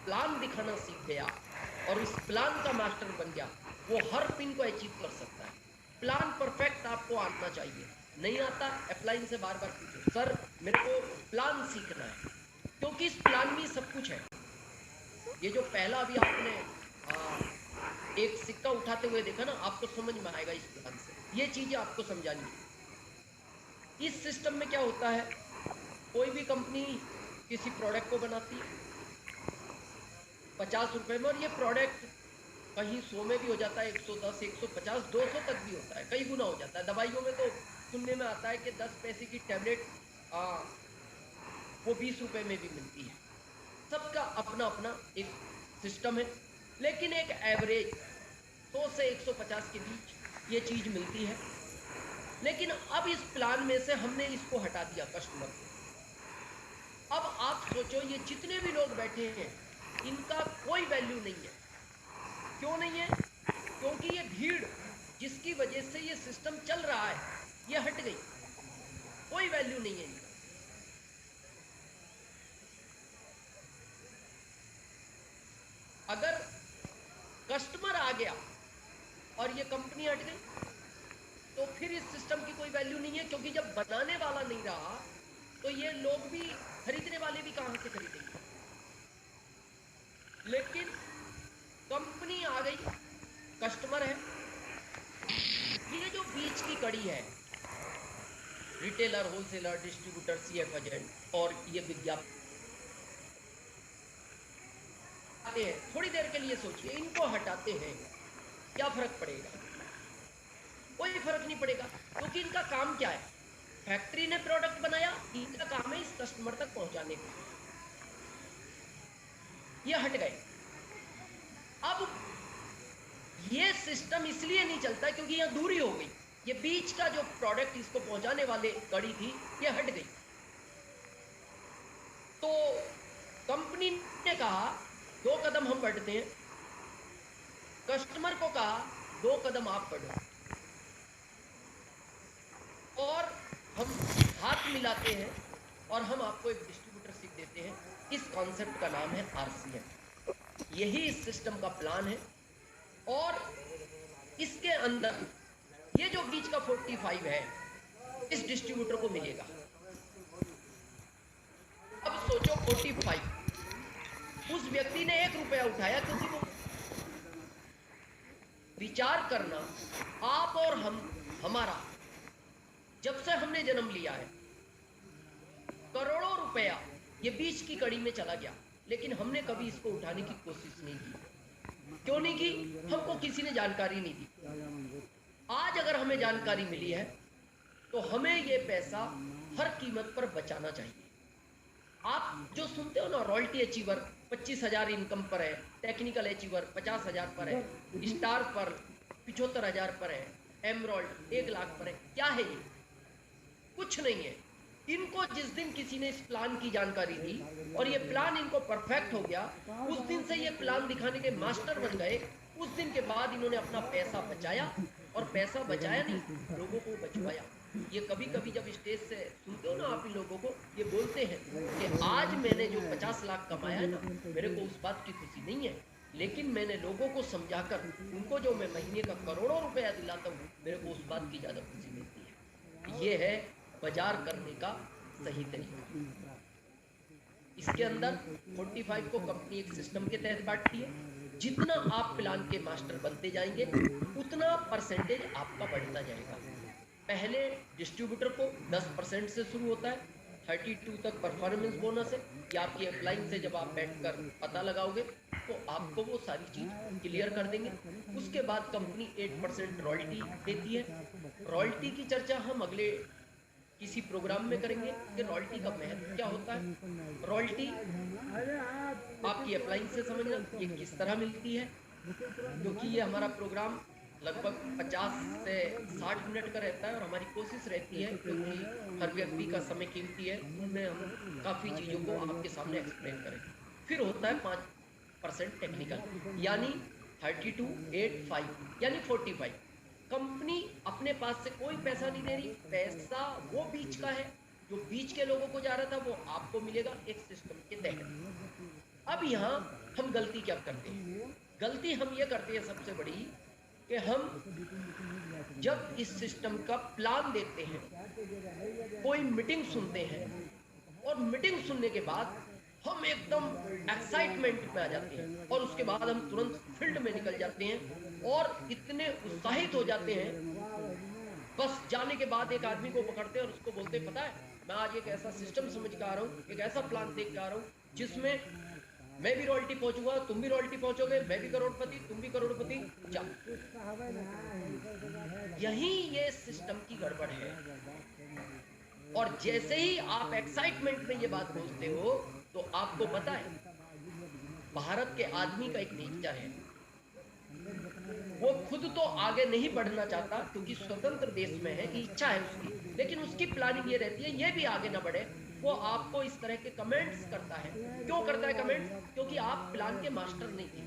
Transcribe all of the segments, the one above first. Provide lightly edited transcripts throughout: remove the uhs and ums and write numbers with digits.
Plan दिखाना सीख गया और उस प्लान का मास्टर बन गया, वो हर पिन को अचीव कर सकता है। प्लान परफेक्ट आपको आना चाहिए। नहीं आता, अपलाइन से बार बार पूछो, सर मेरे को प्लान सीखना है, क्योंकि इस प्लान में सब कुछ है। ये जो पहला अभी आपने एक सिक्का उठाते हुए देखा ना, आपको समझ में आएगा इस प्लान से। ये चीजें आपको समझानी है। इस सिस्टम में क्या होता है, कोई भी कंपनी किसी प्रोडक्ट को बनाती है 50 रुपए में, और ये प्रोडक्ट कहीं 100 में भी हो जाता है, 110, 150, 200 तक भी होता है, कई गुना हो जाता है। दवाइयों में तो सुनने में आता है कि 10 पैसे की टैबलेट वो 20 रुपए में भी मिलती है। सबका अपना अपना एक सिस्टम है, लेकिन एक एवरेज 100 से 150 के बीच ये चीज मिलती है। लेकिन अब इस प्लान में से हमने इसको हटा दिया कस्टमर को। अब आप सोचो, ये जितने भी लोग बैठे हैं इनका कोई वैल्यू नहीं है। क्यों नहीं है? क्योंकि ये भीड़ जिसकी वजह से ये सिस्टम चल रहा है, ये हट गई, कोई वैल्यू नहीं है इनका। अगर कस्टमर आ गया और ये कंपनी हट गई, तो फिर इस सिस्टम की कोई वैल्यू नहीं है, क्योंकि जब बनाने वाला नहीं रहा तो ये लोग भी, खरीदने वाले भी कहां से खरीदेंगे। लेकिन कंपनी आ गई, कस्टमर है, ये जो बीच की कड़ी है, retailer, wholesaler, distributor, CF agent और ये विज्ञापन, थोड़ी देर के लिए सोचिए, इनको हटाते हैं क्या फर्क पड़ेगा? कोई फर्क नहीं पड़ेगा, क्योंकि इनका काम क्या है? फैक्ट्री ने प्रोडक्ट बनाया, इनका काम है इस कस्टमर तक पहुंचाने का। ये हट गए। अब ये सिस्टम इसलिए नहीं चलता क्योंकि यहां दूरी हो गई, ये बीच का जो प्रोडक्ट इसको पहुंचाने वाले कड़ी थी, ये हट गई। तो कंपनी ने कहा 2 कदम हम बढ़ते हैं, कस्टमर को कहा 2 कदम आप बढ़ो, और हम हाथ मिलाते हैं और हम आपको एक डिस्ट्रीब्यूटरशिप देते हैं। इस कॉन्सेप्ट का नाम है आरसीएम। यही इस सिस्टम का प्लान है। और इसके अंदर ये जो बीच का 45 है, इस डिस्ट्रीब्यूटर को मिलेगा। अब सोचो 45, उस व्यक्ति ने 1 रुपया उठाया, क्योंकि वो, विचार करना, आप और हम, हमारा जब से हमने जन्म लिया है, करोड़ों रुपया ये बीच की कड़ी में चला गया, लेकिन हमने कभी इसको उठाने की कोशिश नहीं की। क्यों नहीं की? हमको किसी ने जानकारी नहीं दी। आज अगर हमें जानकारी मिली है तो हमें ये पैसा हर कीमत पर बचाना चाहिए। आप जो सुनते हो ना, रॉयल्टी अचीवर 25,000 इनकम पर है, टेक्निकल अचीवर 50,000 पर है, स्टार पर 75,000 पर है, एमरॉल्ड 1 लाख पर है। क्या है ये? कुछ नहीं है। इनको जिस दिन किसी ने इस प्लान की जानकारी दी और ये प्लान इनको परफेक्ट हो गया, उस दिन से ये प्लान दिखाने के मास्टर बन गए। उस दिन के बाद इन्होंने अपना पैसा बचाया, और पैसा बचाया नहीं, लोगों को बचवाया। ये कभी कभी जब स्टेज से सुनते हो ना आप इन लोगों को, ये बोलते हैं कि आज मैंने जो 50 लाख कमाया है ना, मेरे को उस बात की खुशी नहीं है, लेकिन मैंने लोगों को समझाकर उनको जो मैं महीने का करोड़ों रुपया दिलाता हूँ, मेरे को उस बात की ज़्यादा खुशी मिलती है। ये है बाजार करने का सही तरीका। इसके अंदर 45 को कंपनी एक सिस्टम के तहत बांटती है। जितना आप प्लान के मास्टर बनते जाएंगे, उतना परसेंटेज आपका बढ़ता जाएगा। पहले डिस्ट्रीब्यूटर को 10% से शुरू होता है, 32 तक परफॉर्मेंस बोनस है कि आपकी अपलाइन से जब आप बैठकर पता लगाओगे तो आपको वो सारी चीज क्लियर कर देंगे। उसके बाद कंपनी 8% रॉयल्टी देती है। रॉयल्टी की चर्चा हम अगले किसी प्रोग्राम में करेंगे कि रॉयल्टी का महत्व क्या होता है। रॉयल्टी आपकी अपलाइन से समझना ये किस तरह मिलती है, क्योंकि ये हमारा प्रोग्राम लगभग 50 से 60 मिनट का रहता है, और हमारी कोशिश रहती है, क्योंकि हर व्यक्ति का समय कीमती है, उनमें हम काफ़ी चीज़ों को आपके सामने एक्सप्लेन करें। फिर होता है 5% टेक्निकल, यानी 32, 8, 5 यानी 45। कंपनी अपने पास से कोई पैसा नहीं दे रही, पैसा वो बीच का है, जो बीच के लोगों को जा रहा था वो आपको मिलेगा एक सिस्टम के तहत। अब यहाँ हम गलती क्या करते हैं? गलती हम ये करते हैं सबसे बड़ी, कि हम जब इस सिस्टम का प्लान देखते हैं, कोई मीटिंग सुनते हैं, और मीटिंग सुनने के बाद हम एकदम एक्साइटमेंट में आ जाते हैं, और उसके बाद हम तुरंत फील्ड में निकल जाते हैं और इतने उत्साहित हो जाते हैं। बस जाने के बाद एक आदमी को पकड़ते हैं और उसको बोलते हैं, पता है मैं आज एक ऐसा सिस्टम समझ के आ रहा हूँ, एक ऐसा प्लान देख के आ रहा हूँ जिसमें मैं भी रॉयल्टी पहुंचूंगा, तुम भी रॉयल्टी पहुंचोगे, मैं भी करोड़पति, तुम भी करोड़पति। चलो, यही ये सिस्टम की गड़बड़ है। और जैसे ही आप एक्साइटमेंट में ये बात बोलते हो, तो आपको पता है भारत के आदमी का एक नेचर है, वो खुद तो आगे नहीं बढ़ना चाहता क्योंकि स्वतंत्र देश में है, इच्छा है उसकी, लेकिन उसकी प्लानिंग ये रहती है ये भी आगे ना बढ़े। वो आपको इस तरह के कमेंट्स करता है। क्यों करता है कमेंट्स? क्योंकि आप प्लान के मास्टर नहीं थे,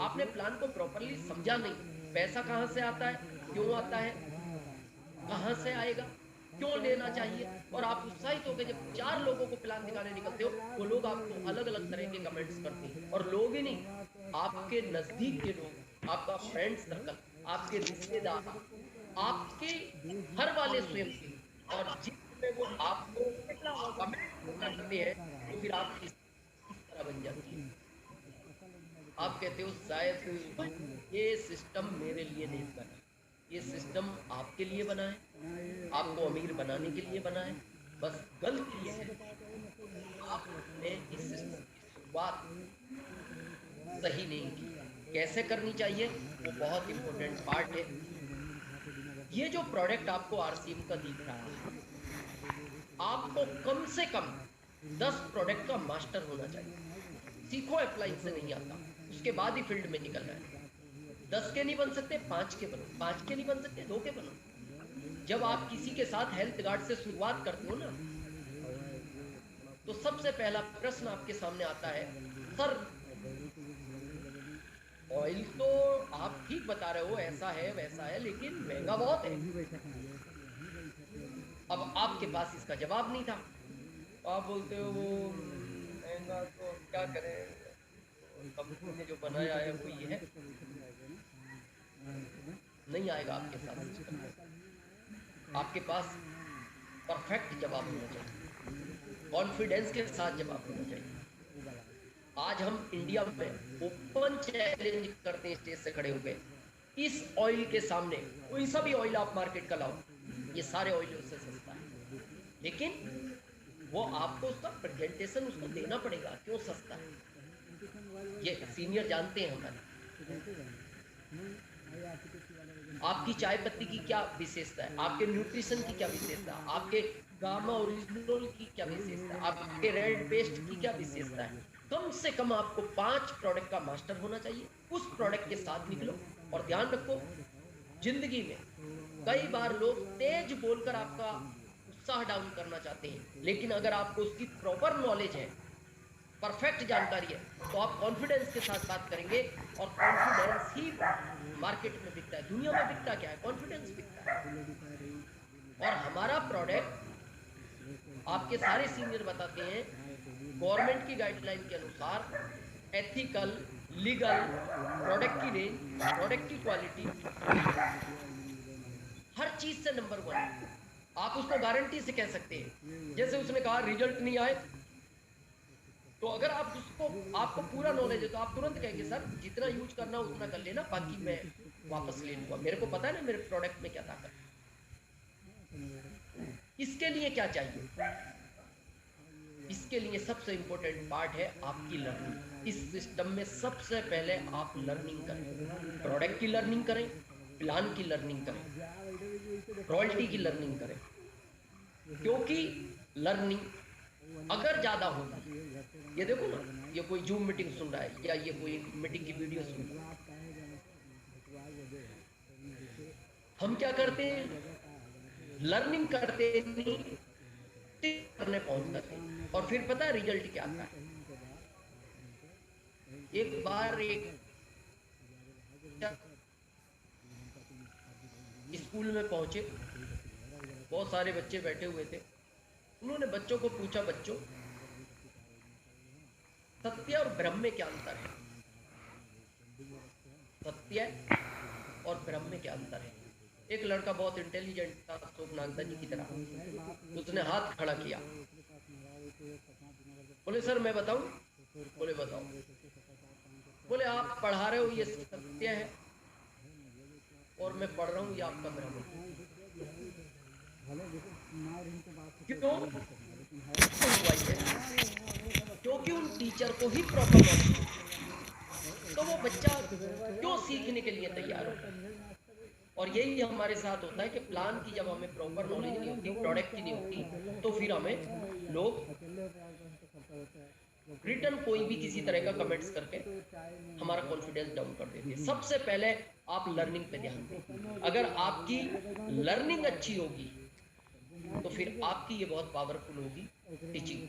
आपने प्लान को प्रॉपरली समझा नहीं। पैसा कहाँ से आता है, क्यों आता है, कहाँ से आएगा, क्यों लेना चाहिए, और आप उत्साहित होकर जब 4 लोगों को प्लान दिखाने निकलते हो, वो लोग आपको अलग अलग तरह के कमेंट्स करते हैं। और लोग ही नहीं, आपके नजदीक के लोग, आपका फ्रेंड सर्कल, आपके रिश्तेदार, आपके घर वाले स्वयं के, और जिसमें वो आपको कमेंट करते हैं, तो फिर आप इस तरह बन जाती है। आप कहते हो शायद ये सिस्टम मेरे लिए नहीं बना, ये सिस्टम आपके लिए बना है, आपको अमीर बनाने के लिए बना है। बस गलती ये है, आपने इस सिस्टम की शुरुआत सही नहीं की। कैसे करनी चाहिए, वो बहुत इंपॉर्टेंट पार्ट है। ये जो प्रोडक्ट आपको आरसीएम का दिख रहा है, आपको कम से कम 10 प्रोडक्ट का मास्टर होना चाहिए। सीखो, अप्लाई से नहीं आता, उसके बाद ही फील्ड में निकलना है। 10 के नहीं बन सकते, 5 के बनो, 5 के नहीं बन सकते, 2 के बनो। जब आप किसी के साथ हेल्थ गार्ड से शुरुआत करते हो ना, तो सबसे पहला प्रश्न आपके सामने आता है, सर ऑयल तो आप ठीक बता रहे हो, ऐसा है वैसा है, लेकिन महंगा बहुत है। अब आपके पास इसका जवाब नहीं था, आप बोलते हो वो महंगा तो क्या करें, कंपनी ने जो बनाया है वो ये है। नहीं आएगा आपके साथ। आपके पास परफेक्ट जवाब होना चाहिए, कॉन्फिडेंस के साथ जवाब होना चाहिए। आज हम इंडिया में ओपन चैलेंज करते हैं स्टेज से खड़े होकर, इस ऑयल के सामने कोई सा भी ऑयल आप मार्केट का लाओ, ये सारे ऑयल उससे सस्ता है, लेकिन वो आपको उसका प्रेजेंटेशन उसको देना पड़ेगा, क्यों सस्ता है। ये सीनियर जानते हैं हमारे। आपकी चाय पत्ती की क्या विशेषता है, आपके न्यूट्रिशन की क्या विशेषता है, आपके गामा ओरिजिनल की क्या विशेषता है, आपके रेड पेस्ट की क्या विशेषता है। कम से कम आपको 5 प्रोडक्ट का मास्टर होना चाहिए, उस प्रोडक्ट के साथ निकलो। और ध्यान रखो, जिंदगी में कई बार लोग तेज बोलकर आपका उत्साह डाउन करना चाहते हैं, लेकिन अगर आपको उसकी प्रॉपर नॉलेज है, परफेक्ट जानकारी है, तो आप कॉन्फिडेंस के साथ बात करेंगे। और कॉन्फिडेंस ही मार्केट में बिकता है। दुनिया में बिकता क्या है? कॉन्फिडेंस बिकता है। और हमारा प्रोडक्ट, आपके सारे सीनियर बताते हैं, गवर्नमेंट की गाइडलाइन के अनुसार एथिकल, लीगल, प्रोडक्ट की रेंज, प्रोडक्ट की क्वालिटी, हर चीज से नंबर 1। आप उसको गारंटी से कह सकते हैं। जैसे उसने कहा रिजल्ट नहीं आए, तो अगर आप उसको, आपको पूरा नॉलेज है, तो आप तुरंत कहेंगे सर जितना यूज करना उतना कर लेना, बाकी मैं वापस ले लूंगा, मेरे को पता है ना मेरे प्रोडक्ट में क्या ताकत है। इसके लिए क्या चाहिए? इसके लिए सबसे इंपॉर्टेंट पार्ट है आपकी लर्निंग। इस सिस्टम में सबसे पहले आप लर्निंग करें, प्रोडक्ट की लर्निंग करें, प्लान की लर्निंग करें, रॉयल्टी की लर्निंग करें। क्योंकि लर्निंग अगर ज़्यादा होगी, ये देखो ना, ये कोई जूम मीटिंग सुन रहा है या ये कोई मीटिंग की वीडियो सुन रहा है, हम क्या करते हैं? लर्निंग करते नहीं, करने पहुंच जाते हैं। और फिर पता है रिजल्ट क्या आता है? एक बार एक स्कूल में पहुंचे, बहुत सारे बच्चे बैठे हुए थे। उन्होंने बच्चों को पूछा, बच्चों सत्य और ब्रह्म में क्या अंतर है? सत्य और ब्रह्म में क्या अंतर है। एक लड़का बहुत इंटेलिजेंट था, अशोक नागदा जी की तरह, उसने हाथ खड़ा किया, बोले सर मैं बताऊं। बोले बताओ। बोले आप पढ़ा रहे हो ये सत्य है और मैं पढ़ रहा हूँ ये आपका भ्रम है। क्यों हुआ ये? क्योंकि उन टीचर को ही प्रॉपर नॉलेज नहीं, तो वो बच्चा क्यों सीखने के लिए तैयार होता है। और यही हमारे साथ होता है कि प्लान की जब हमें प्रॉपर नॉलेज नहीं होती, प्रोडक्ट की नहीं होती, तो फिर हमें लोग रिटर्न कोई भी किसी तरह का कमेंट्स करके हमारा कॉन्फिडेंस डाउन कर देते हैं। सबसे पहले आप लर्निंग पे ध्यान दें। अगर आपकी लर्निंग अच्छी होगी तो फिर आपकी ये बहुत पावरफुल होगी टीचिंग।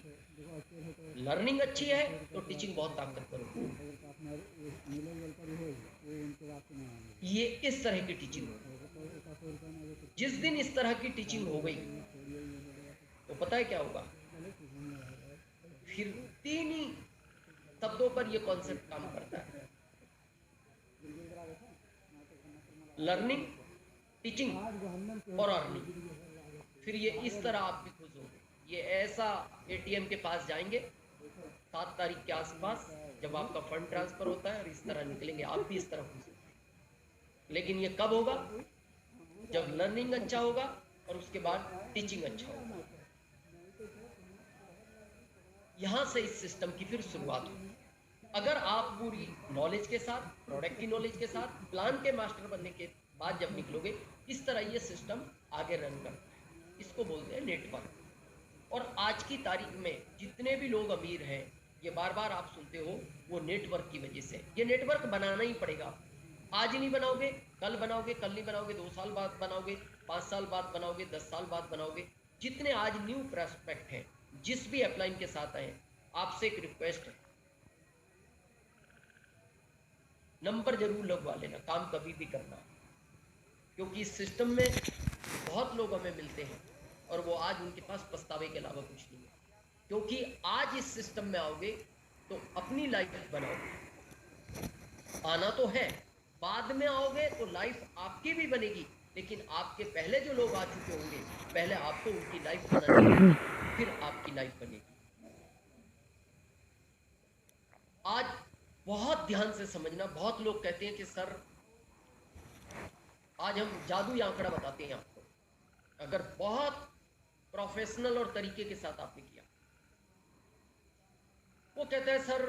लर्निंग अच्छी है तो टीचिंग बहुत ताकतवर होगी। ये इस तरह की टीचिंग होगी। जिस दिन इस तरह की टीचिंग हो गई तो पता है क्या होगा, फिर 3 ही शब्दों पर यह कॉन्सेप्ट काम करता है, लर्निंग, टीचिंग और अर्निंग। फिर ये इस तरह आप भी खुश होंगे। ये ऐसा एटीएम के पास जाएंगे 7 तारीख के आसपास जब आपका फंड ट्रांसफर होता है और इस तरह निकलेंगे, आप भी इस तरह खुश होंगे। लेकिन ये कब होगा? जब लर्निंग अच्छा होगा और उसके बाद टीचिंग अच्छा होगा। यहां से इस सिस्टम की फिर शुरुआत होगी। अगर आप पूरी नॉलेज के साथ, प्रोडक्ट की नॉलेज के साथ, प्लान के मास्टर बनने के बाद जब निकलोगे, इस तरह ये सिस्टम आगे रन करता है। इसको बोलते हैं नेटवर्क। और आज की तारीख में जितने भी लोग अमीर हैं, ये बार बार आप सुनते हो, वो नेटवर्क की वजह से। ये नेटवर्क बनाना ही पड़ेगा। आज नहीं बनाओगे, कल बनाओगे, कल नहीं बनाओगे, 2 साल बाद बनाओगे, 5 साल बाद बनाओगे, 10 साल बाद बनाओगे। जितने आज न्यू प्रोस्पेक्ट हैं, जिस भी अपलाइन के साथ आए, आपसे एक रिक्वेस्ट है, नंबर जरूर लगवा लेना, काम कभी भी करना। क्योंकि इस सिस्टम में बहुत लोग हमें मिलते हैं और वो आज उनके पास पछतावे के अलावा कुछ नहीं है। क्योंकि आज इस सिस्टम में आओगे तो अपनी लाइफ बनाओगे। आना तो है, बाद में आओगे तो लाइफ आपकी भी बनेगी, लेकिन आपके पहले जो लोग आ चुके होंगे, पहले आपको उनकी लाइफ बनानी है, फिर आपकी लाइफ बनेगी। आज बहुत ध्यान से समझना। बहुत लोग कहते हैं कि सर आज हम जादू या आंकड़ा बताते हैं आपको। अगर बहुत प्रोफेशनल और तरीके के साथ आपने किया, वो कहता है सर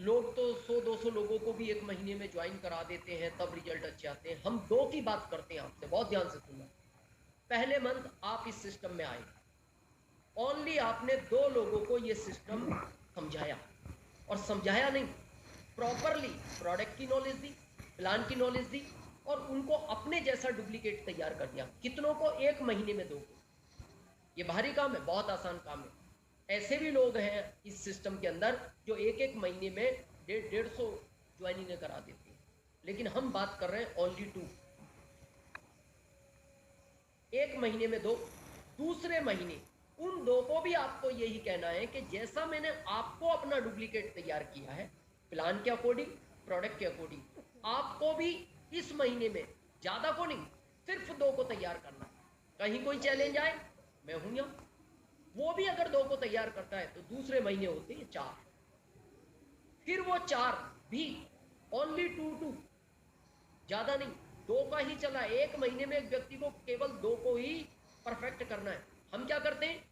लोग तो 100-200 लोगों को भी 1 महीने में ज्वाइन करा देते हैं, तब रिजल्ट अच्छे आते हैं। हम 2 की बात करते हैं आपसे, बहुत ध्यान से सुनना। पहले मंथ आप इस सिस्टम में आए, ओनली आपने 2 लोगों को ये सिस्टम समझाया, और समझाया नहीं, प्रॉपरली प्रोडक्ट की नॉलेज दी, प्लान की नॉलेज दी, और उनको अपने जैसा डुप्लीकेट तैयार कर दिया। कितनों को? 1 महीने में 2 को। ये भारी काम है, बहुत आसान काम है। ऐसे भी लोग हैं इस सिस्टम के अंदर जो 1-1 महीने में 150 ज्वाइनिंग करा देते हैं। लेकिन हम बात कर रहे हैं ओनली 2। 1 महीने में 2, दूसरे महीने उन 2 को भी आपको यही कहना है कि जैसा मैंने आपको अपना डुप्लीकेट तैयार किया है, प्लान के अकॉर्डिंग, प्रोडक्ट के अकॉर्डिंग, आपको भी इस महीने में, ज्यादा को नहीं, सिर्फ 2 को तैयार करना। कहीं कोई चैलेंज आए, मैं हूं यहां। वो भी अगर 2 को तैयार करता है तो दूसरे महीने होते हैं 4। फिर वो 4 भी ओनली 2, ज्यादा नहीं, 2 का ही चला। 1 महीने में एक व्यक्ति को केवल 2 को ही परफेक्ट करना है। हम क्या करते हैं?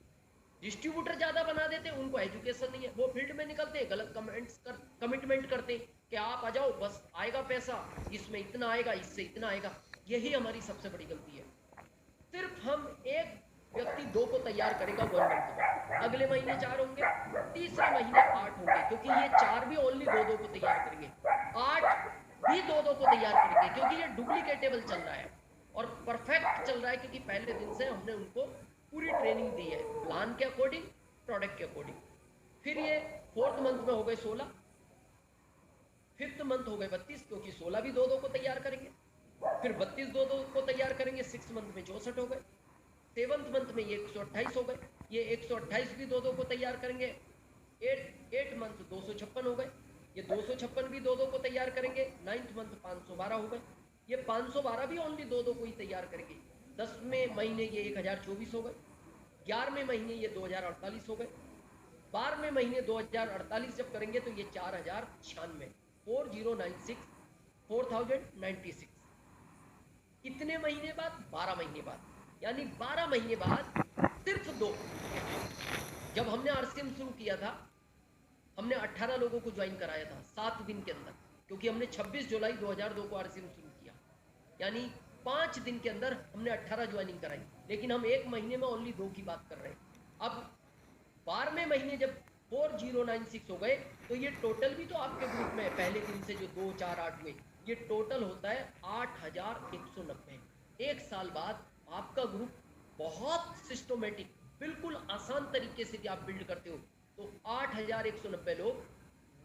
डिस्ट्रीब्यूटर ज्यादा बना देते हैं, उनको एजुकेशन नहीं है, वो फील्ड में निकलते हैं, गलत कमिटमेंट करते हैं कि आप आ जाओ, बस आएगा पैसा, इसमें इतना आएगा, इससे इतना आएगा। यही हमारी सबसे बड़ी गलती है। सिर्फ हम एक व्यक्ति 2 को तैयार करेगा 1 मंथ में, अगले महीने 4 होंगे, तीसरे महीने 8 होंगे, क्योंकि ये 4 भी ओनली 2 को तैयार करेंगे, 8 भी 2 को तैयार करेंगे, क्योंकि ये डुप्लीकेटेबल चल रहा है और परफेक्ट चल रहा है, क्योंकि पहले दिन से हमने उनको पूरी ट्रेनिंग दी है, प्लान के अकॉर्डिंग, प्रोडक्ट के अकॉर्डिंग। फिर ये 4th मंथ में हो गए 16, 5th मंथ हो गए 32, क्योंकि 16 भी 2 को तैयार करेंगे, फिर 32 2 को तैयार करेंगे, 6th मंथ में 64 हो गए, 7th मंथ में ये 128 हो गए, ये 128 भी 2 को तैयार करेंगे, 8 मंथ 256 हो गए, ये ये 256 भी दो दो को तैयार करेंगे, 9th मंथ 512 हो गए। ये 512 भी ओनली दो दो को ही तैयार करेंगे। 10वें महीने ये 1024 हो गए। 11वें महीने ये 2048 हो गए। 12वें महीने 2048 जब करेंगे तो ये 4096, 4096, 4096। कितने महीने बाद? 12 महीने बाद। यानी 12 महीने बाद सिर्फ दो। जब हमने आरसीएम शुरू किया था, हमने 18 लोगों को ज्वाइन कराया था 7 दिन के अंदर, क्योंकि हमने 26 जुलाई 2002 को आरसीएम शुरू किया। यानी 5 दिन के अंदर हमने 18 ज्वाइनिंग कराई, लेकिन हम एक महीने में ओनली 2 की बात कर रहे हैं। अब 12वें महीने जब 4096 हो गए तो ये टोटल भी तो आपके ग्रुप में पहले दिन से जो 2, 4, 8 हुए, ये टोटल होता है 8190। एक साल बाद आपका ग्रुप बहुत सिस्टमेटिक, बिल्कुल आसान तरीके से आप बिल्ड करते हो, तो 8190 लोग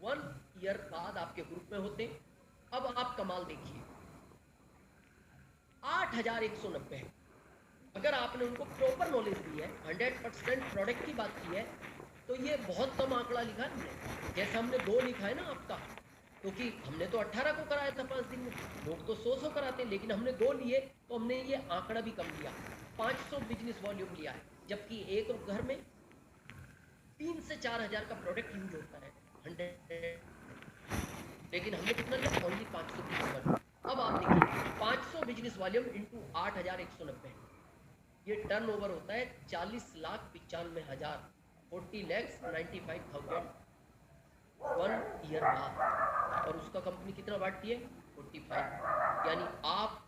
1 ईयर बाद आपके ग्रुप में होते हैं। अब आप कमाल देखिए, 8190 है। अगर आपने उनको प्रॉपर नॉलेज दी है, 100% प्रोडक्ट की बात की है, तो ये बहुत कम आंकड़ा लिखा है हमने। जैसे हमने 2 लिखा है ना आपका, क्योंकि हमने तो 18 को कराया था 5 दिन में, लोग तो 100 कराते हैं, लेकिन हमने 2 लिए तो हमने ये आंकड़ा भी कम लिया, 500 बिजनेस वॉल्यूम लिया है। जबकि एक घर में 3 से 4 हज़ार का प्रोडक्ट यूज होता है 100, लेकिन हमने कितना लिया? Only 500 business volume. अब आप देखिए 500 बिजनेस वॉल्यूम इंटू 8190, ये टर्नओवर होता है 40,95,000, 40,95,000 1 ईयर बाद। और उसका कंपनी कितना बांटती है? 45। यानी आप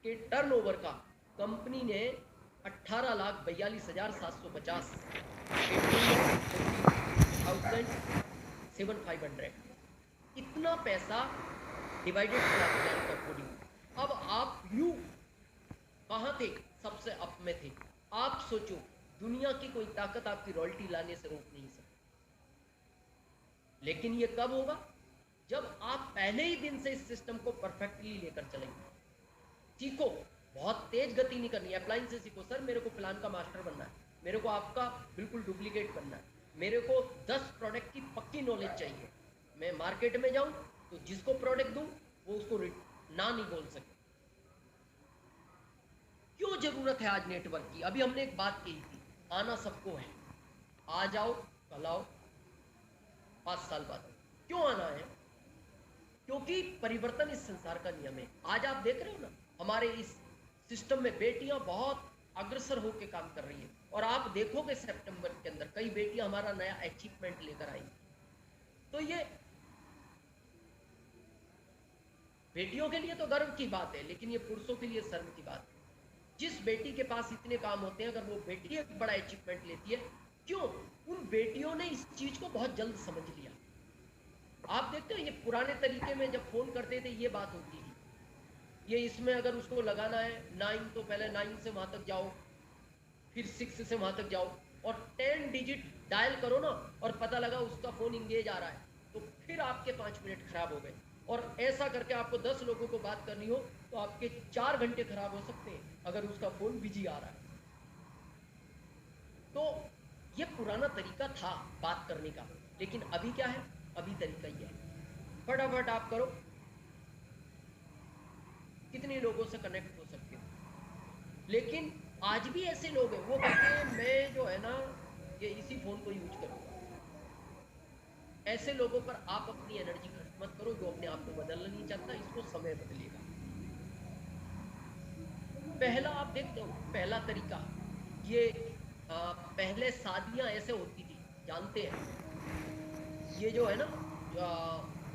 के टर्नओवर का कंपनी ने 18,42,750, 18,40,750 इतना पैसा डिवाइडेड किया प्लान का। अब आप यू कहाँ थे? सबसे अप में थे। आप सोचो, दुनिया की कोई ताकत आपकी रॉयल्टी लाने से रोक नहीं सकती। लेकिन ये कब होगा? जब आप पहले ही दिन से इस सिस्टम को परफेक्टली लेकर चलेंगे। सीखो, बहुत तेज गति नहीं करनी है, अप्लाइन से सीखो। सर मेरे को प्लान का मास्टर बनना है, मेरे को आपका बिल्कुल डुप्लीकेट बनना है, मेरे को 10 प्रोडक्ट की पक्की नॉलेज चाहिए। मैं मार्केट में जाऊं तो जिसको प्रोडक्ट दूं वो उसको ना नहीं बोल सके। क्यों जरूरत है आज नेटवर्क की? अभी हमने एक बात कही थी, आना सबको है, आ जाओ कल आओ 5 साल बाद। क्यों आना है? क्योंकि परिवर्तन इस संसार का नियम है। आज आप देख रहे हो ना, हमारे इस सिस्टम में बेटियां बहुत अग्रसर होकर काम कर रही है, और आप देखोगे सितंबर के अंदर कई बेटियां हमारा नया अचीवमेंट लेकर आई। तो ये बेटियों के लिए तो गर्व की बात है, लेकिन ये पुरुषों के लिए शर्म की बात है। जिस बेटी के पास इतने काम होते हैं, अगर वो बेटी एक बड़ा अचीवमेंट लेती है, क्यों? उन बेटियों ने इस चीज को बहुत जल्द समझ लिया। आप देखते हो, ये पुराने तरीके में जब फोन करते थे ये बात होती थी, ये इसमें अगर उसको लगाना है 9 तो पहले 9 से वहां तक जाओ, फिर 6 से वहां तक जाओ, और 10 डिजिट डायल करो ना, और पता लगा उसका फोन इंगेज आ रहा है, तो फिर आपके 5 मिनट खराब हो गए। और ऐसा करके आपको 10 लोगों को बात करनी हो तो आपके 4 घंटे खराब हो सकते हैं अगर उसका फोन बिजी आ रहा है। तो ये पुराना तरीका था बात करने का, लेकिन अभी क्या है? अभी तरीका ये है, फटाफट आप करो, कितने लोगों से कनेक्ट हो सकते हो। लेकिन आज भी ऐसे लोग हैं, वो कहते हैं मैं जो है ना ये इसी फोन को यूज करूंगा। ऐसे लोगों पर आप अपनी एनर्जी खर्च मत करो, जो अपने आप को बदलना नहीं चाहता, इसको समय बदलेगा। पहला आप देखते हो, पहला तरीका ये पहले शादियां ऐसे होती थी, जानते हैं, ये जो है ना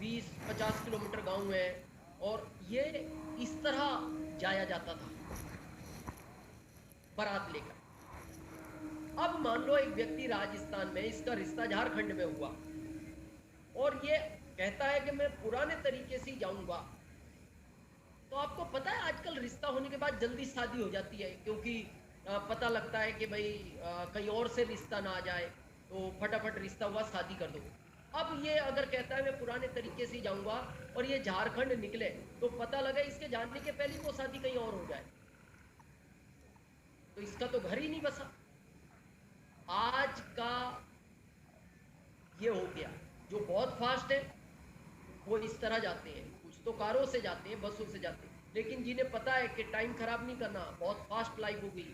20-50 किलोमीटर गांव है, और ये इस तरह जाया जाता था बारात लेकर। अब मान लो एक व्यक्ति राजस्थान में, इसका रिश्ता झारखंड में हुआ, और ये कहता है कि मैं पुराने तरीके से जाऊंगा। तो आपको पता है आजकल रिश्ता होने के बाद जल्दी शादी हो जाती है, क्योंकि पता लगता है कि भाई कहीं और से रिश्ता ना आ जाए, तो फटाफट रिश्ता हुआ, शादी कर दो। अब ये अगर कहता है मैं पुराने तरीके से जाऊंगा, और ये झारखंड निकले, तो पता लगा इसके जाने के पहले वो शादी कहीं और हो जाए, तो इसका तो घर ही नहीं बसा। आज का ये हो गया, जो बहुत फास्ट है वो इस तरह जाते हैं, कुछ तो कारों से जाते हैं, बसों से जाते हैं, लेकिन जिन्हें पता है कि टाइम खराब नहीं करना, बहुत फास्ट लाइफ हो गई,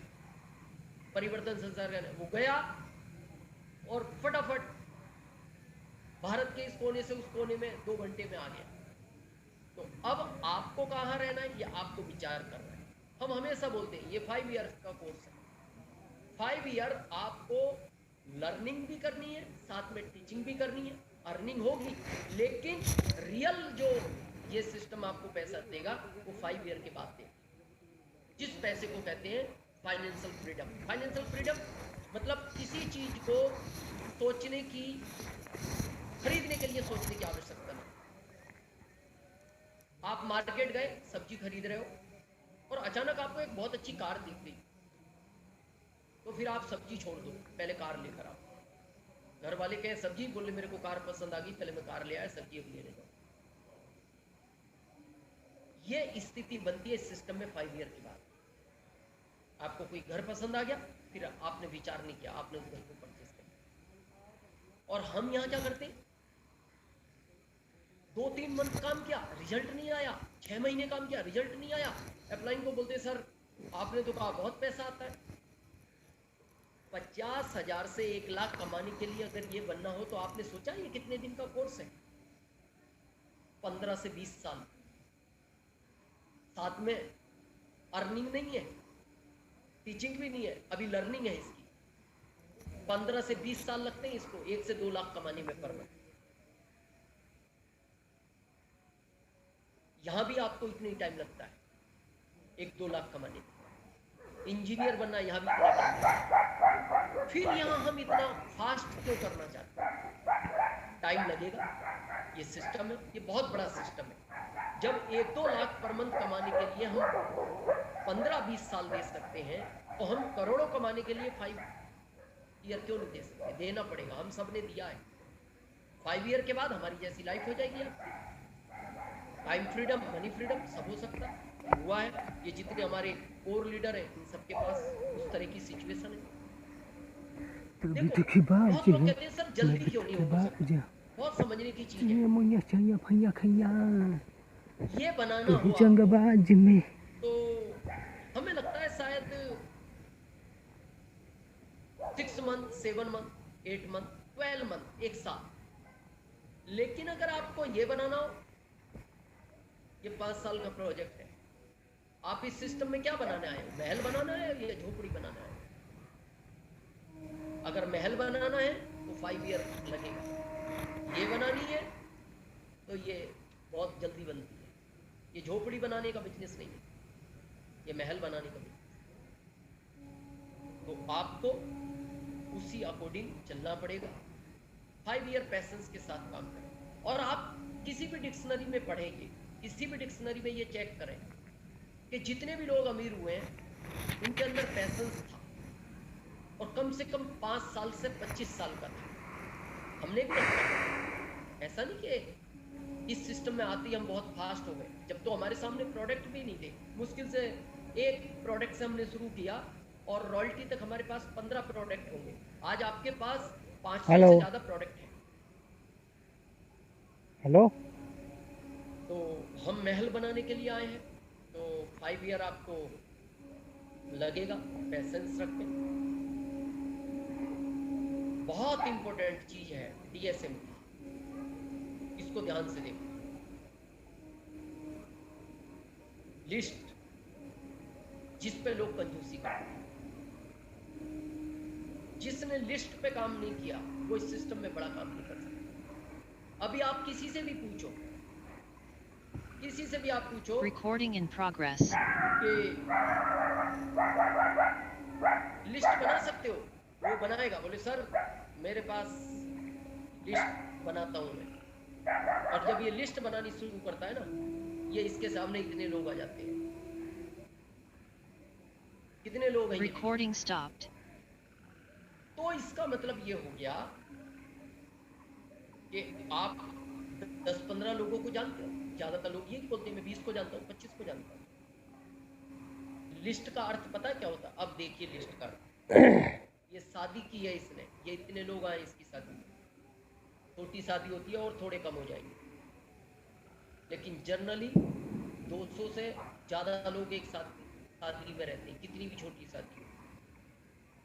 परिवर्तन संसार का वो गया और फटाफट भारत के इस कोने से उस कोने में 2 घंटे में आ गया। तो अब आपको कहाँ रहना है ये आपको विचार करना है। हम हमेशा बोलते हैं ये 5 ईयर्स का कोर्स है, 5 ईयर आपको लर्निंग भी करनी है, साथ में टीचिंग भी करनी है, अर्निंग होगी, लेकिन रियल जो ये सिस्टम आपको पैसा देगा वो 5 ईयर के बाद देगा, जिस पैसे को कहते हैं फाइनेंशियल फ्रीडम। फाइनेंशियल फ्रीडम मतलब किसी चीज को सोचने की, खरीदने के लिए सोचने की आवश्यकता नहीं। आप मार्केट गए, सब्जी खरीद रहे हो और अचानक आपको एक बहुत अच्छी कार दिख गई, तो फिर आप सब्जी छोड़ दो, पहले कार लेकर आओ। घर वाले कहे सब्जी, बोले मेरे को कार पसंद आ गई, पहले मैं कार ले आया, सब्जी अब लेने जाओ। ये स्थिति बनती है इस सिस्टम में 5 ईयर के बाद। आपको कोई घर पसंद आ गया, फिर आपने विचार नहीं किया, आपने उस घर को परचेस कर लिया। और हम यहाँ क्या करते, 2-3 मंथ काम किया, रिजल्ट नहीं आया, 6 महीने काम किया, रिजल्ट नहीं आया, अपलाइन को बोलते सर आपने तो कहा बहुत पैसा आता है। 50,000 से 1 लाख कमाने के लिए अगर ये बनना हो तो आपने सोचा ये कितने दिन का कोर्स है? 15 से 20 साल, साथ में अर्निंग नहीं है, टीचिंग भी नहीं है, अभी लर्निंग है इसकी। 15 से 20 साल लगते हैं इसको 1 से 2 लाख कमाने में पर मंथ। यहां भी आपको इतनी टाइम लगता है 1-2 लाख कमाने में। इंजीनियर बनना यहां भी इतना टाइम लगता है। फिर यहां हम इतना फास्ट क्यों करना चाहते हैं? टाइम लगेगा, ये सिस्टम है, ये बहुत बड़ा सिस्टम है। जब 1-2 लाख पर मंथ कमाने के लिए हम 15-20 साल दे सकते हैं, तो हम करोड़ों कमाने के लिए 5 ईयर क्यों नहीं दे सकते? देना पड़ेगा, हम सब ने दिया है। 5 ईयर के बाद हमारी जैसी लाइफ हो जाएगी आपकी। टाइम फ्रीडम, मनी फ्रीडम सब हो सकता है, हुआ है। ये जितने हमारे कोर लीडर हैं इन सबके पास उस तरह की सिचुएशन है। देखो बहुत लोग कहते हैं सर जल्दी क्यों नहीं हो सकता, बहुत समझने की चीज है। ये बनाना हुआ तो हमें लगता है शायद 6 मंथ, 7 मंथ, 8 मंथ, 12 मंथ, 1 साल। लेकिन अगर आपको ये बनाना हो, ये 5 साल का प्रोजेक्ट है। आप इस सिस्टम में क्या बनाने आए हो? महल बनाना है या झोपड़ी बनाना है? अगर महल बनाना है तो 5 ईयर लगेगा। ये बनानी है तो ये बहुत जल्दी बनती है। ये झोपड़ी बनाने का बिजनेस नहीं है, ये महल बनाने का बिजनेस। तो आपको उसी अकॉर्डिंग चलना पड़ेगा। 5 ईयर पैसेंस के साथ काम करें। और आप किसी भी डिक्शनरी में पढ़ेंगे, किसी भी डिक्शनरी में ये चेक करें कि जितने भी लोग अमीर हुए हैं उनके अंदर पैसेंस था, और कम से कम 5 साल से 25 साल का था। हमने भी रखा, ऐसा नहीं कि इस सिस्टम में आते ही हम बहुत फास्ट हो गए। जब तो हमारे सामने प्रोडक्ट भी नहीं थे, मुश्किल से एक प्रोडक्ट से हमने शुरू किया और रॉयल्टी तक हमारे पास 15 प्रोडक्ट होंगे। आज आपके पास 500 से ज़्यादा प्रोडक्ट है। हेलो, तो हम महल बनाने के लिए आए हैं, तो 5 ईयर आपको लगेगा, पैसेंस रखें। बहुत इंपॉर्टेंट चीज है DSM, इसको ध्यान से देखो। लिस्ट, जिस पे लोग कंजूसी करते हैं, जिसने लिस्ट पे काम नहीं किया वो इस सिस्टम में बड़ा काम नहीं कर सकता। अभी आप किसी से भी पूछो, किसी से भी आप पूछो, Recording in progress. कि लिस्ट बना सकते हो, वो बनाएगा। बोले सर मेरे पास लिस्ट बनाता हूँ मैं। और जब ये लिस्ट बनानी शुरू करता है ना, ये इसके सामने इतने लोग आ जाते हैं। कितने लोग हैं? Recording stopped. तो इसका मतलब ये हो गया कि आप 10-15 लोगों को जानते हो। ज्यादातर लोग ये बोलते हैं मैं 20 को जानता हूँ, 25 को जानता हूँ। लिस्ट का अर्थ पता है क्या होता है? अब देखिए लिस्ट का अर्थ, ये शादी की है इसने, ये इतने लोग आए इसकी शादी में, छोटी शादी होती है और थोड़े कम हो जाएंगे, लेकिन जनरली 200 से ज़्यादा लोग एक साथ शादी में रहते हैं, कितनी भी छोटी शादी हो।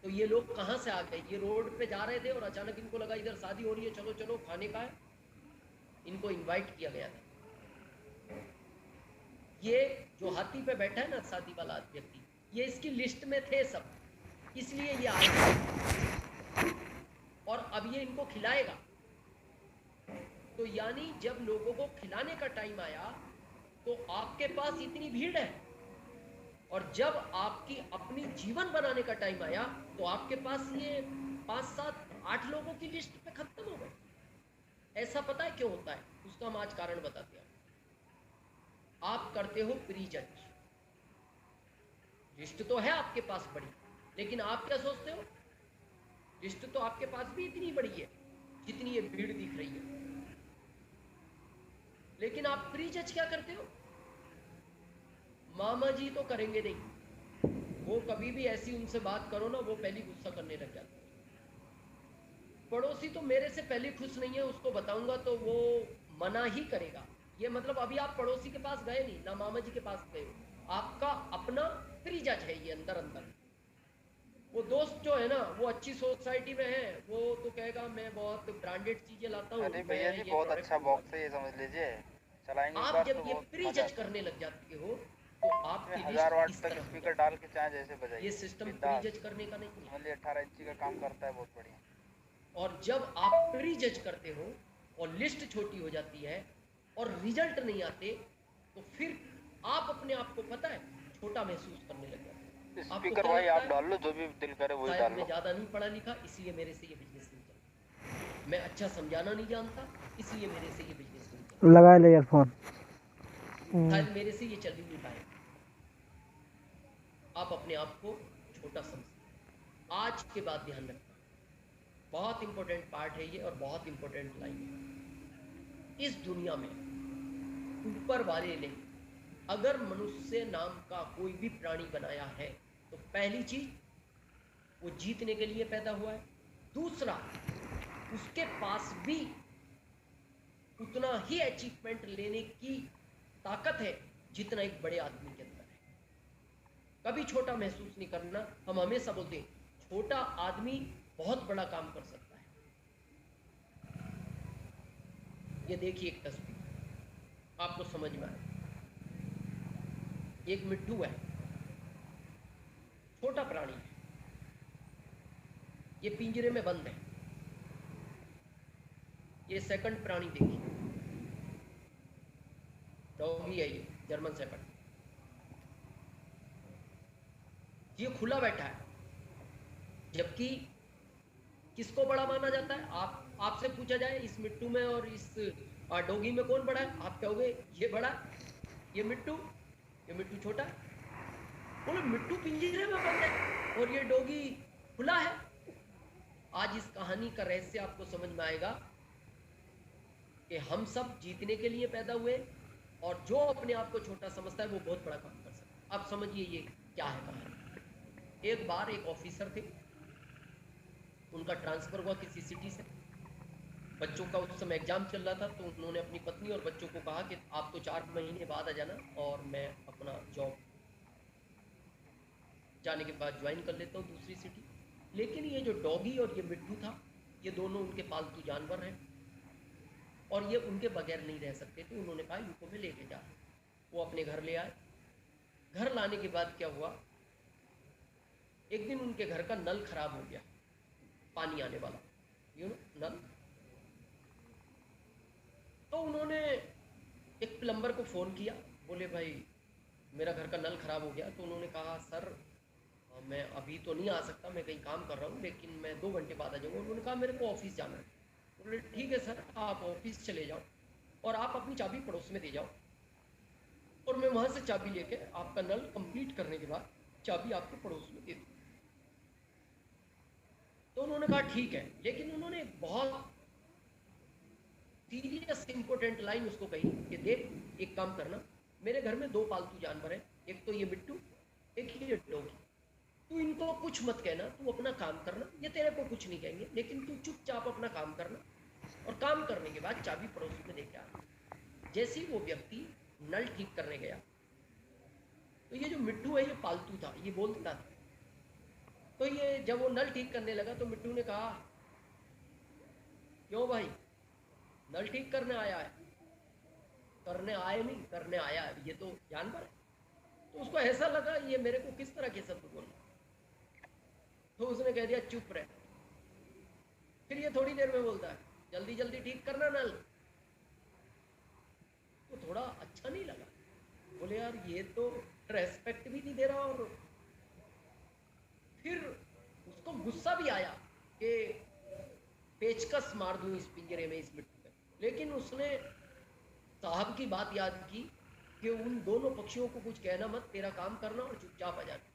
तो ये लोग कहाँ से आ गए? ये रोड पे जा रहे थे और अचानक इनको लगा इधर शादी हो रही है, चलो चलो खाने का है, इनको इनवाइट किया गया था। ये जो हाथी पे बैठा है ना शादी वाला व्यक्ति, ये इसकी लिस्ट में थे सब, इसलिए ये आए और अब ये इनको खिलाएगा। तो यानी जब लोगों को खिलाने का टाइम आया तो आपके पास इतनी भीड़ है, और जब आपकी अपनी जीवन बनाने का टाइम आया तो आपके पास ये 5, 7, 8 लोगों की लिस्ट पे खत्म हो गए। ऐसा पता है क्यों होता है? उसका हम आज कारण बताते हैं। आप करते हो प्री जज, लिस्ट तो है आपके पास बड़ी, लेकिन आप क्या सोचते हो? लिस्ट तो आपके पास भी इतनी बड़ी है जितनी ये भीड़ दिख रही है, लेकिन आप प्री जज क्या करते हो? मामा जी तो करेंगे नहीं, वो कभी भी ऐसी उनसे बात करो ना, वो पहले गुस्सा करने लग जाते हैं। पड़ोसी तो मेरे से पहले खुश नहीं है, उसको बताऊंगा तो वो मना ही करेगा। ये मतलब अभी आप पड़ोसी के पास गए नहीं ना, मामा जी के पास गए, आपका अपना प्री जज है ये अंदर अंदर। वो दोस्त जो है ना, वो अच्छी सोसाइटी में है, वो तो कहेगा मैं बहुत ब्रांडेड चीजें लाता हूँ। अरे भैया जी बहुत अच्छा बॉक्स है, ये समझ लीजिए, चलाएंगे एक आप बार जब तो ये बहुत प्री मजा जज आता करने लग जाते हो तो आपकी है। 1000 लिस्ट वाट इस तक तरह हो स्पीकर जाती डाल के चाहे जैसे है। बजाइए, ये सिस्टम प्री बिंदास। जज करने का नहीं है। ओनली 18 इंची का काम करता है, बहुत बढ़िया। और जब आप प्री जज करते हो और लिस्ट छोटी हो जाती है और रिजल्ट नहीं आते, तो फिर आप अपने आप को पता है छोटा महसूस करने लग जाते हैं। आपको स्पीकर क्या भाई लगता आप है? डाल लो, जो भी दिल करे वही शायद डाल मैं लो। ज़्यादा नहीं पढ़ा लिखा इसलिए मेरे से ये बिजनेस नहीं चलता, मैं अच्छा समझाना नहीं जानता इसलिए मेरे से ये बिजनेस नहीं चलता, लगा ले ईयरफोन। शायद मेरे से ये चल ही नहीं पाएगा। आप अपने आप को छोटा समझिए। आज के बाद ध्यान रखना, बहुत इंपॉर्टेंट पार्ट है ये और बहुत इंपॉर्टेंट लाइन है। इस दुनिया में ऊपर वाले ने अगर मनुष्य नाम का कोई भी प्राणी बनाया है तो पहली चीज, वो जीतने के लिए पैदा हुआ है। दूसरा, उसके पास भी उतना ही अचीवमेंट लेने की ताकत है जितना एक बड़े आदमी के अंदर है। कभी छोटा महसूस नहीं करना। हम हमेशा बोलते हैं छोटा आदमी बहुत बड़ा काम कर सकता है। ये देखिए एक तस्वीर, आपको समझ में आए। एक मिट्टू है, छोटा प्राणी है, ये पिंजरे में बंद है। ये सेकंड प्राणी देखिए, डॉगी है, ये जर्मन शेफर्ड, ये खुला बैठा है। जबकि किसको बड़ा माना जाता है? आपसे पूछा जाए इस मिट्टू में और इस डॉगी में कौन बड़ा है, आप कहोगे ये बड़ा, ये मिट्टू छोटा। बोलो मिट्टू पिंजरे में बंद है और ये डॉगी खुला है। आज इस कहानी का रहस्य आपको समझ में आएगा कि हम सब जीतने के लिए पैदा हुए और जो अपने आप को छोटा समझता है वो बहुत बड़ा काम कर सकता है। अब समझिए ये क्या है कहानी। एक बार एक ऑफिसर थे, उनका ट्रांसफर हुआ किसी सिटी से। बच्चों का उस समय एग्जाम चल रहा था, तो उन्होंने अपनी पत्नी और बच्चों को कहा कि आप तो 4 महीने बाद आ जाना और मैं अपना जॉब जाने के बाद ज्वाइन कर लेता हूँ दूसरी सिटी। लेकिन ये जो डॉगी और ये मिट्टू था, ये दोनों उनके पालतू जानवर हैं और ये उनके बगैर नहीं रह सकते थे। उन्होंने कहा इनको मैं लेके जा। वो अपने घर ले आए। घर लाने के बाद क्या हुआ, एक दिन उनके घर का नल खराब हो गया, पानी आने वाला, नल। तो उन्होंने एक प्लम्बर को फ़ोन किया, बोले भाई मेरा घर का नल खराब हो गया। तो उन्होंने कहा सर मैं अभी तो नहीं आ सकता, मैं कहीं काम कर रहा हूँ, लेकिन मैं 2 घंटे बाद आ जाऊँगा। उन्होंने कहा मेरे को ऑफिस जाना है। बोले ठीक है सर, आप ऑफिस चले जाओ और आप अपनी चाबी पड़ोस में दे जाओ और मैं वहाँ से चाबी लेके आपका नल कंप्लीट करने के बाद चाबी आपको पड़ोस में दे दूँ। तो उन्होंने कहा ठीक है, लेकिन उन्होंने एक बहुत सीरियस इंपॉर्टेंट लाइन उसको कही कि देख एक काम करना, मेरे घर में 2 पालतू जानवर हैं, एक तो ये मिट्टू, एक ये डॉगी। तू इनको कुछ मत कहना, तू अपना काम करना, ये तेरे को कुछ नहीं कहेंगे, लेकिन तू चुपचाप अपना काम करना और काम करने के बाद चाबी पड़ोसी में लेके आ। जैसे ही वो व्यक्ति नल ठीक करने गया तो ये जो मिट्टू है ये पालतू था, ये बोलता था। तो ये जब वो नल ठीक करने लगा तो मिट्टू ने कहा, क्यों भाई, नल ठीक करने आया है? करने आए नहीं, करने आया है, ये तो जानवर है। तो उसको ऐसा लगा ये मेरे को किस तरह के शब्द बोल, तो उसने कह दिया चुप रह। फिर ये थोड़ी देर में बोलता है, जल्दी जल्दी ठीक करना नल। तो थोड़ा अच्छा नहीं लगा, बोले यार ये तो रेस्पेक्ट भी नहीं दे रहा। और फिर उसको गुस्सा भी आया कि पेचकस मार दूं इस पिंजरे में, इस मिट्टी में। लेकिन उसने साहब की बात याद की कि उन दोनों पक्षियों को कुछ कहना मत, तेरा काम करना और चुपचाप आ जाना।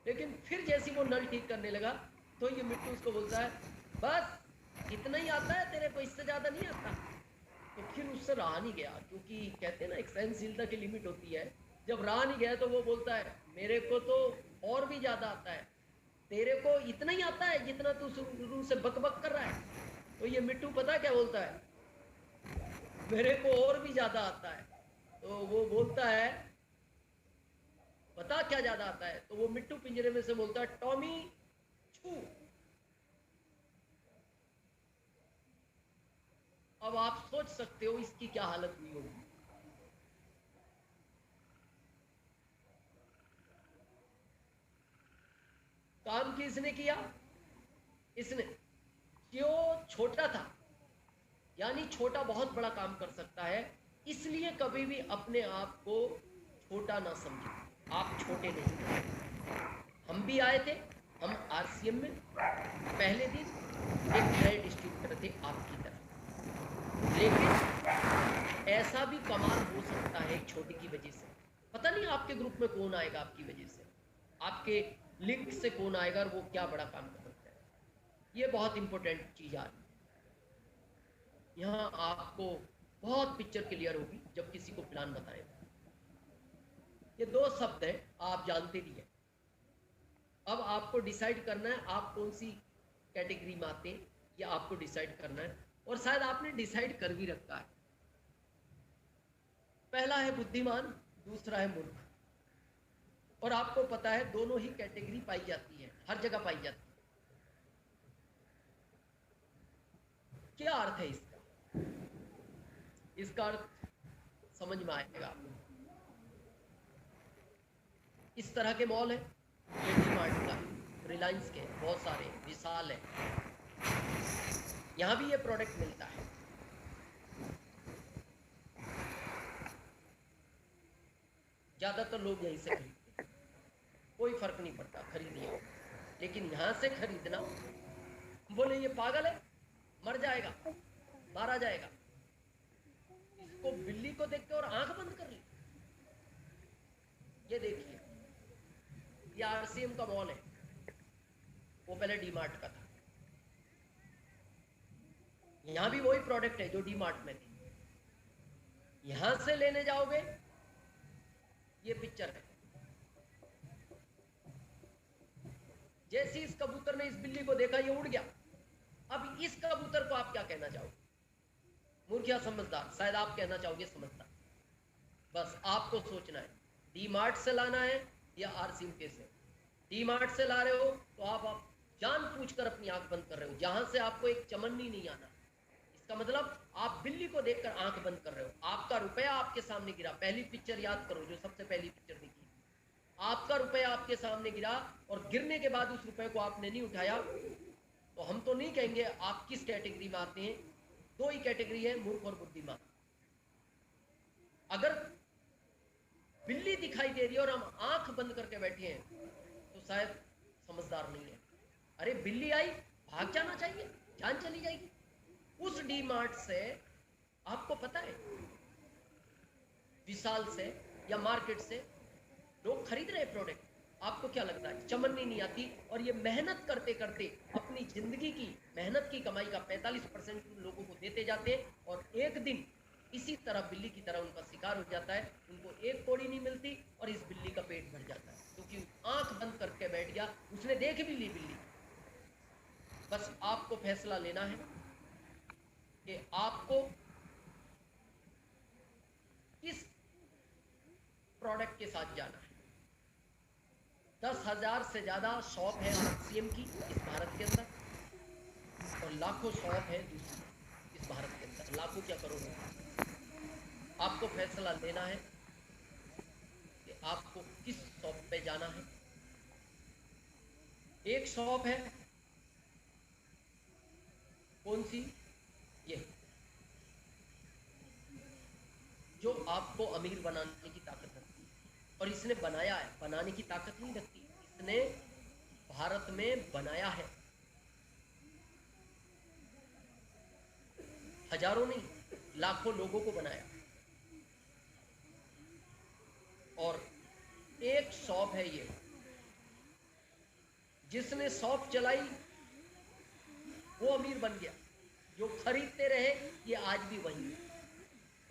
लेकिन फिर जैसे वो नल ठीक करने लगा तो ये मिट्टू उसको बोलता है, बस इतना ही आता है तेरे को, इससे ज़्यादा नहीं आता। तो फिर उससे रहा नहीं गया, क्योंकि कहते हैं ना एक सहनशीलता की लिमिट होती है। जब रहा नहीं गया तो वो बोलता है, मेरे को तो और भी ज़्यादा आता है, तेरे को इतना ही आता है जितना तू शुरू से बक बक कर रहा है। तो ये मिट्टू पता क्या बोलता है, मेरे को और भी ज़्यादा आता है। तो वो बोलता है, पता क्या ज़्यादा आता है? तो वो मिट्टू पिंजरे में से बोलता है, टॉमी छू। अब आप सोच सकते हो इसकी क्या हालत हुई होगी। काम किसने किया? इसने। क्यों? छोटा था, यानी छोटा बहुत बड़ा काम कर सकता है, इसलिए कभी भी अपने आप को छोटा ना समझें। आप छोटे नहीं। हम भी आए थे, हम आरसीएम में पहले दिन एक नए डिस्ट्रीब्यूटर थे आपकी तरह, लेकिन ऐसा भी कमाल हो सकता है एक छोटे की वजह से। पता नहीं आपके ग्रुप में कौन आएगा आपकी वजह से, आपके लिंक से कौन आएगा और वो क्या बड़ा काम कर सकता है। ये बहुत इंपॉर्टेंट चीज़ आ रही है। यहाँ आपको बहुत पिक्चर क्लियर होगी जब किसी को प्लान बताएं। ये दो शब्द हैं, आप जानते भी हैं। अब आपको डिसाइड करना है आप कौन सी कैटेगरी में आते हैं, ये आपको डिसाइड करना है। और शायद आपने डिसाइड कर भी रखा है। पहला है बुद्धिमान, दूसरा है मूर्ख। और आपको पता है दोनों ही कैटेगरी पाई जाती है, हर जगह पाई जाती है। क्या अर्थ है इसका? इसका अर्थ समझ में आएगा आपको। इस तरह के मॉल है, ये डी-मार्ट का, रिलायंस के बहुत सारे, विशाल है, यहाँ भी ये प्रोडक्ट मिलता है। ज़्यादातर लोग यहीं से खरीदते हैं, कोई फर्क नहीं पड़ता खरीदिए। लेकिन यहाँ से खरीदना, बोले ये पागल है, मर जाएगा, मारा जाएगा। इसको बिल्ली को देख के और आंख बंद कर ली। ये देखिए, ये आरसीएम का मॉल है, वो पहले डी-मार्ट का था। यहाँ भी वही प्रोडक्ट है जो डी-मार्ट में थे। यहाँ से लेने जाओगे, ये पिक्चर है। जैसे इस कबूतर ने इस बिल्ली को देखा, ये उड़ गया। अब इस कबूतर को आप क्या कहना चाहोगे? मूर्ख या समझदार? शायद आप कहना चाहोगे समझदार। बस आपको सोचना है, डी-मार्ट से लाना है या आरसीएम के से। डी-मार्ट से ला रहे हो तो आप जानबूझकर अपनी आंख बंद कर रहे हो, जहां से आपको एक चमन्नी नहीं आना। इसका मतलब आप बिल्ली को देखकर आंख बंद कर रहे हो। आपका रुपया आपके सामने गिरा, पहली पिक्चर याद करो जो सबसे पहली पिक्चर दिखी। आपका रुपया आपके सामने गिरा और गिरने के बाद उस रुपये को आपने नहीं उठाया, तो हम तो नहीं कहेंगे आप किस कैटेगरी में आते हैं। दो ही कैटेगरी है, मूर्ख और बुद्धिमान। अगर बिल्ली दिखाई दे रही है और हम आंख बंद करके बैठे हैं तो शायद समझदार नहीं है। अरे बिल्ली आई, भाग जाना चाहिए, जान चली जाएगी। उस डी-मार्ट से आपको पता है, विशाल से या मार्केट से लोग खरीद रहे प्रोडक्ट, आपको क्या लगता है चमन्नी नहीं आती? और ये मेहनत करते करते अपनी जिंदगी की मेहनत की कमाई का 45% लोगों को देते जाते हैं, और एक दिन इसी तरह बिल्ली की तरह उनका शिकार हो जाता है। उनको एक कौड़ी नहीं मिलती और इस बिल्ली का पेट भर जाता है, क्योंकि आंख बंद करके बैठ गया, उसने देख भी ली बिल्ली। बस आपको फैसला लेना है कि आपको किस प्रोडक्ट के साथ जाना है। 10,000 से ज़्यादा शॉप है RCM की इस भारत के अंदर, और लाखों शॉप है दूसरी इस भारत के अंदर, लाखों क्या करोड़ों। आपको फैसला लेना है कि आपको किस शॉप पे जाना है। एक शॉप है, कौन सी? ये, जो आपको अमीर बनाने की ताकत रखती है, और इसने बनाया है, बनाने की ताकत नहीं रखती, इसने भारत में बनाया है। हजारों नहीं, लाखों लोगों को बनाया। और एक शॉप है ये, जिसने शॉप चलाई वो अमीर बन गया। जो खरीदते रहे ये आज भी वही है।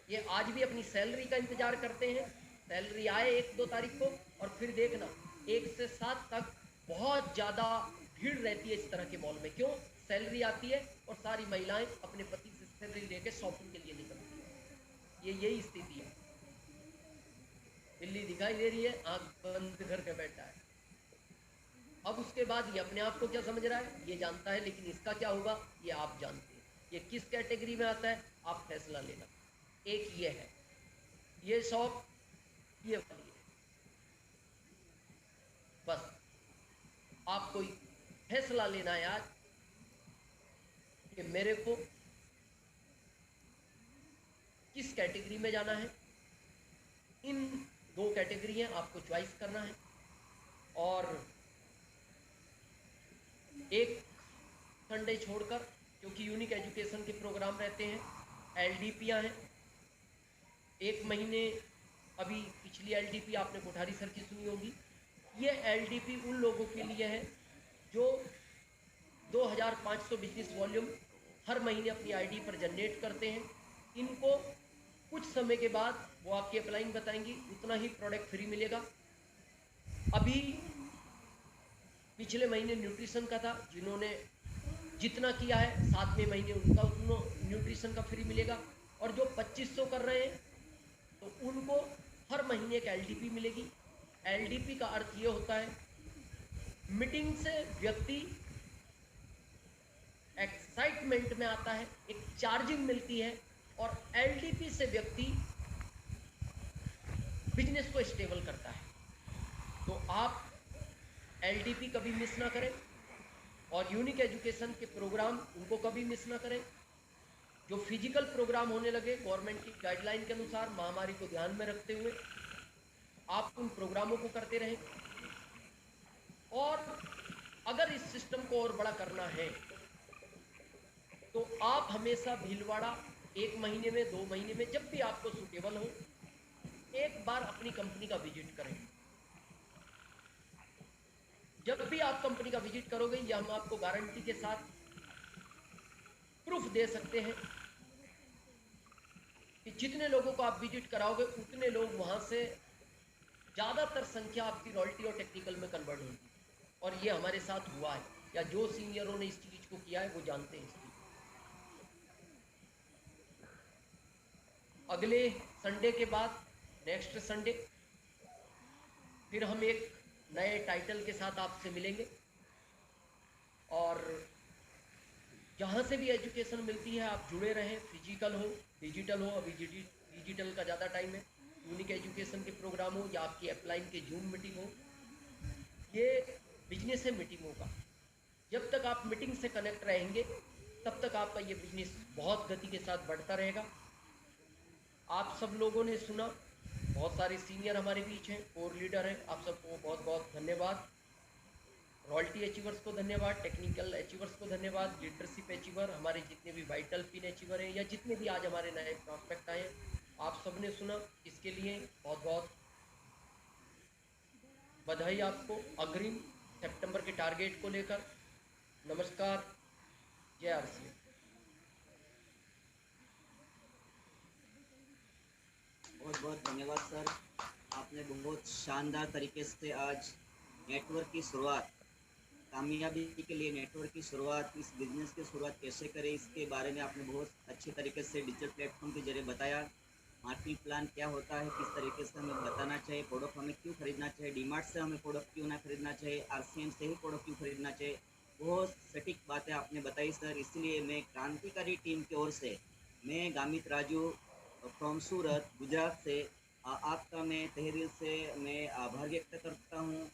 ये आज भी अपनी सैलरी का इंतजार करते हैं, सैलरी आए 1-2 तारीख को, और फिर देखना 1 से 7 तक बहुत ज़्यादा भीड़ रहती है इस तरह के मॉल में। क्यों? सैलरी आती है और सारी महिलाएं अपने पति से सैलरी लेके शॉपिंग के लिए निकलती हैं। ये यही स्थिति है। दिल्ली दिखाई दे रही है, आंख बंद करके बैठा है। अब उसके बाद ये अपने आप को क्या समझ रहा है, ये जानता है, लेकिन इसका क्या होगा ये आप जानते हैं। ये किस कैटेगरी में आता है, आप फैसला लेना। एक ये है, ये शॉप ये वाली है। बस आपको फैसला लेना है आज कि मेरे को किस कैटेगरी में जाना है। इन 2 कैटेगरी हैं, आपको चॉइस करना है। और एक संडे छोड़कर, क्योंकि यूनिक एजुकेशन के प्रोग्राम रहते हैं, LDPयाँ हैं। 1 महीने, अभी पिछली LDP आपने कोठारी सर की सुनी होगी। ये LDP उन लोगों के लिए है जो 2500 बिजनेस वॉल्यूम हर महीने अपनी ID पर जनरेट करते हैं। इनको कुछ समय के बाद, वो आपकी अप्लाइंग बताएंगी, उतना ही प्रोडक्ट फ्री मिलेगा। अभी पिछले महीने न्यूट्रिशन का था, जिन्होंने जितना किया है 7वें महीने उनका उनको न्यूट्रिशन का फ्री मिलेगा। और जो 2500 कर रहे हैं तो उनको हर महीने एक LDP मिलेगी। LDP का अर्थ ये होता है, मीटिंग से व्यक्ति एक्साइटमेंट में आता है, एक चार्जिंग मिलती है, और LDP से व्यक्ति बिजनेस को स्टेबल करता है। तो आप LDP कभी मिस ना करें, और यूनिक एजुकेशन के प्रोग्राम उनको कभी मिस ना करें। जो फिजिकल प्रोग्राम होने लगे गवर्नमेंट की गाइडलाइन के अनुसार, महामारी को ध्यान में रखते हुए, आप उन प्रोग्रामों को करते रहें। और अगर इस सिस्टम को और बड़ा करना है तो आप हमेशा भीलवाड़ा 1 महीने में, 2 महीने में, जब भी आपको सूटेबल हो, एक बार अपनी कंपनी का विजिट करें। जब भी आप कंपनी का विजिट करोगे, ये हम आपको गारंटी के साथ प्रूफ दे सकते हैं कि जितने लोगों को आप विजिट कराओगे उतने लोग वहां से ज़्यादातर संख्या आपकी रॉयल्टी और टेक्निकल में कन्वर्ट होगी। और ये हमारे साथ हुआ है, या जो सीनियरों ने इस चीज़ को किया है वो जानते हैं इसकी। अगले संडे के बाद, नेक्स्ट संडे, फिर हम एक नए टाइटल के साथ आपसे मिलेंगे। और जहाँ से भी एजुकेशन मिलती है आप जुड़े रहें, फिजिकल हो, डिजिटल हो। अभी डिजिटल का ज़्यादा टाइम है। यूनिक एजुकेशन के प्रोग्राम हो या आपकी अपलाइन के जूम मीटिंग हो, ये बिजनेस है मीटिंगों का। जब तक आप मीटिंग से कनेक्ट रहेंगे तब तक आपका ये बिजनेस बहुत गति के साथ बढ़ता रहेगा। आप सब लोगों ने सुना, बहुत सारे सीनियर हमारे बीच हैं, कोर लीडर हैं, आप सबको बहुत बहुत धन्यवाद। रॉयल्टी अचीवर्स को धन्यवाद, टेक्निकल अचीवर्स को धन्यवाद, लीडरशिप अचीवर, हमारे जितने भी वाइटल पिन अचीवर हैं, या जितने भी आज हमारे नए प्रॉस्पेक्ट आए हैं, आप सब ने सुना, इसके लिए बहुत बहुत बधाई आपको। अग्रिम सितंबर के टारगेट को लेकर नमस्कार, जय RCM। बहुत बहुत धन्यवाद सर, आपने बहुत शानदार तरीके से आज नेटवर्क की शुरुआत कामयाबी के लिए नेटवर्क की शुरुआत, इस बिजनेस की शुरुआत कैसे करें, इसके बारे में आपने बहुत अच्छे तरीके से डिजिटल प्लेटफॉर्म के जरिए बताया। मार्केटिंग प्लान क्या होता है, किस तरीके से हमें बताना चाहिए, प्रोडक्ट हमें क्यों खरीदना चाहिए, डीमार्ट से हमें प्रोडक्ट क्यों ना खरीदना चाहिए, आरसीएम से ही प्रोडक्ट क्यों खरीदना चाहिए, बहुत सटीक बातें आपने बताई सर। इसलिए मैं क्रांतिकारी टीम की ओर से, मैं गामित राजू फ्रॉम सूरत गुजरात से आपका मैं तहे दिल से मैं आभार व्यक्त करता हूँ।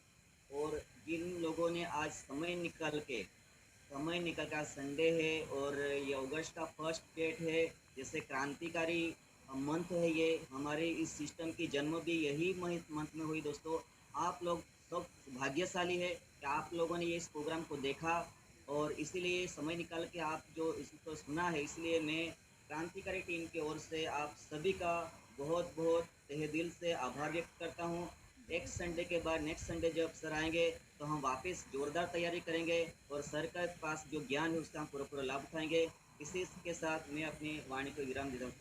और जिन लोगों ने आज समय निकाल का संडे है और ये अगस्त का फर्स्ट डेट है, जैसे क्रांतिकारी मंथ है, ये हमारे इस सिस्टम की जन्म भी यही मंथ में हुई। दोस्तों आप लोग सब भाग्यशाली है कि आप लोगों ने ये इस प्रोग्राम को देखा और इसीलिए समय निकाल के आप जो इसको सुना है, इसलिए मैं क्रांतिकारी टीम की ओर से आप सभी का बहुत बहुत तहे दिल से आभार व्यक्त करता हूँ। नेक्स्ट संडे के बाद नेक्स्ट संडे जब सर आएंगे तो हम वापस जोरदार तैयारी करेंगे और सर के पास जो ज्ञान है उसका हम पूरा लाभ उठाएंगे। इसी के साथ मैं अपनी वाणी को विराम देता हूँ।